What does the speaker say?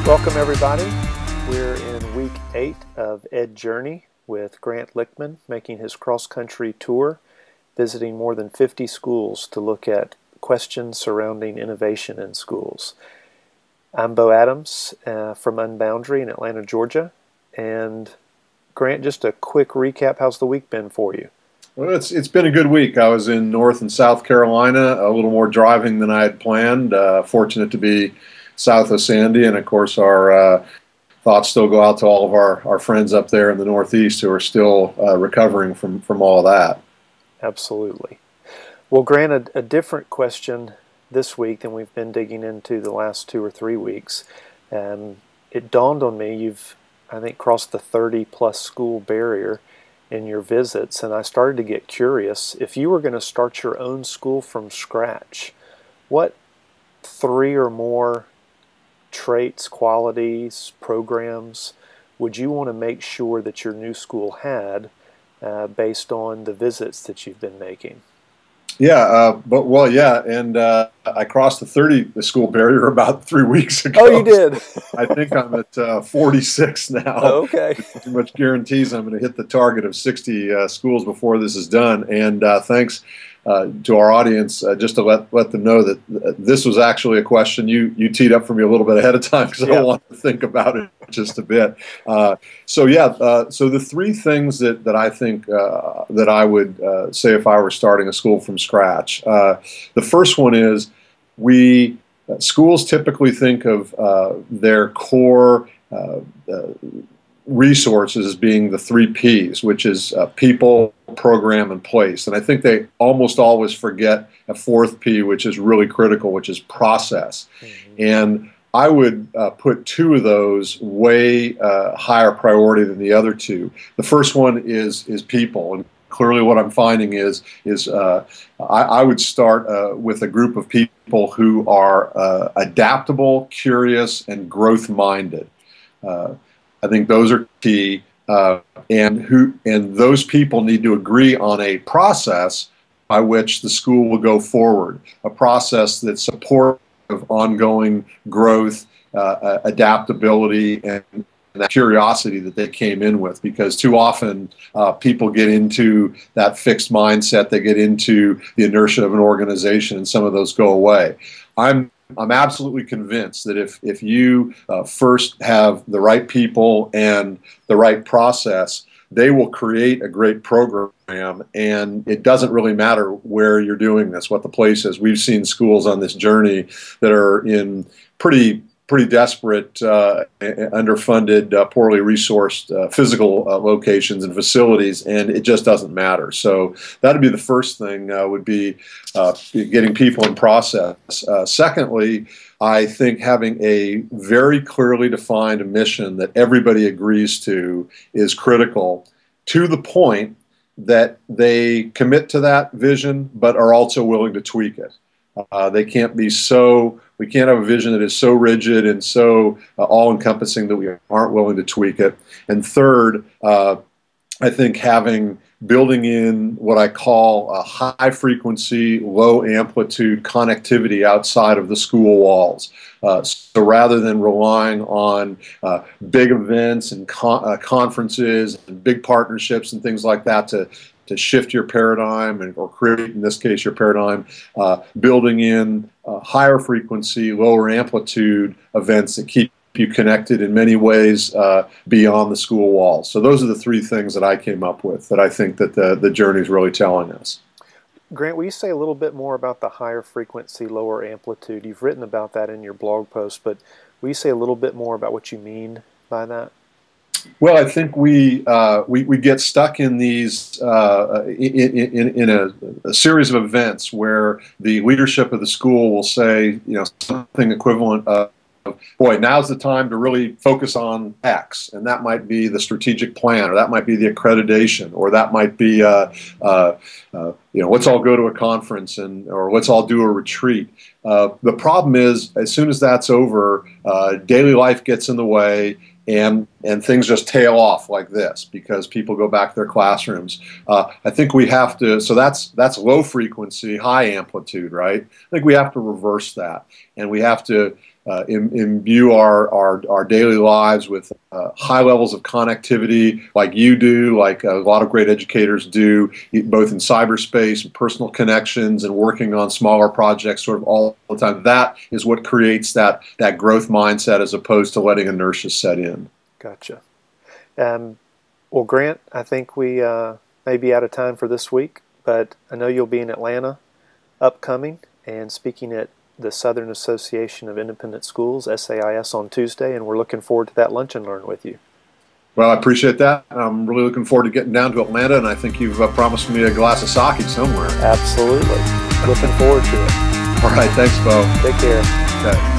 Welcome everybody. We're in week 8 of Ed Journey with Grant Lichtman making his cross-country tour, visiting more than 50 schools to look at questions surrounding innovation in schools. I'm Bo Adams from Unboundary in Atlanta, Georgia. And Grant, just a quick recap, how's the week been for you? Well, it's been a good week. I was in North and South Carolina, a little more driving than I had planned. Fortunate to be south of Sandy, and of course our thoughts still go out to all of our friends up there in the Northeast who are still recovering from all of that. Absolutely. Well, Grant, a different question this week than we've been digging into the last 2 or 3 weeks. It dawned on me you've, I think, crossed the 30-plus school barrier in your visits, and I started to get curious. If you were going to start your own school from scratch, what 3 or more traits, qualities, programs would you want to make sure that your new school had based on the visits that you've been making? Yeah, and I crossed the school barrier about 3 weeks ago. Oh, you did? I think I'm at 46 now. Oh, okay. Which pretty much guarantees I'm going to hit the target of 60 schools before this is done. And thanks to our audience, just to let them know that this was actually a question you teed up for me a little bit ahead of time because I wanted to think about it just a bit. So the 3 things that I think that I would say if I were starting a school from scratch. The first one is schools typically think of their core resources as being the 3 Ps, which is people, program, and place. And I think they almost always forget a 4th P, which is really critical, which is process. Mm-hmm. And I would put 2 of those way higher priority than the other 2. The first one is people, and clearly what I'm finding is I would start with a group of people who are adaptable, curious, and growth-minded. I think those are key, and those people need to agree on a process by which the school will go forward, a process that supports ongoing growth, adaptability, and that curiosity that they came in with. Because too often people get into that fixed mindset, they get into the inertia of an organization, and some of those go away. I'm absolutely convinced that if you first have the right people and the right process, they will create a great program, and it doesn't really matter where you're doing this, what the place is. We've seen schools on this journey that are in pretty desperate, underfunded, poorly resourced physical locations and facilities, and it just doesn't matter. So that would be the first thing, would be getting people in process. Secondly, I think having a very clearly defined mission that everybody agrees to is critical, to the point that they commit to that vision but are also willing to tweak it. We can't have a vision that is so rigid and so all-encompassing that we aren't willing to tweak it. And third, I think building in what I call a high-frequency, low-amplitude connectivity outside of the school walls. So rather than relying on big events and conferences and big partnerships and things like that to shift your paradigm or create, in this case, your paradigm, building in higher frequency, lower amplitude events that keep you connected in many ways beyond the school walls. So those are the 3 things that I came up with that I think that the journey is really telling us. Grant, will you say a little bit more about the higher frequency, lower amplitude? You've written about that in your blog post, but will you say a little bit more about what you mean by that? Well, I think we get stuck in these in a series of events where the leadership of the school will say, something equivalent of, boy, now's the time to really focus on X, and that might be the strategic plan, or that might be the accreditation, or that might be let's all go to a conference or let's all do a retreat. The problem is, as soon as that's over, daily life gets in the way. And things just tail off like this because people go back to their classrooms. I think we have to, so that's low frequency, high amplitude, right? I think we have to reverse that, and we have to imbue our daily lives with high levels of connectivity like you do, like a lot of great educators do, both in cyberspace and personal connections and working on smaller projects sort of all the time. That is what creates that growth mindset as opposed to letting inertia set in. Gotcha. Well, Grant, I think we may be out of time for this week, but I know you'll be in Atlanta upcoming and speaking at the Southern Association of Independent Schools, SAIS, on Tuesday, and we're looking forward to that lunch and learn with you. Well, I appreciate that. I'm really looking forward to getting down to Atlanta, and I think you've promised me a glass of sake somewhere. Absolutely. Looking forward to it. All right. Thanks, Bo. Take care. Okay.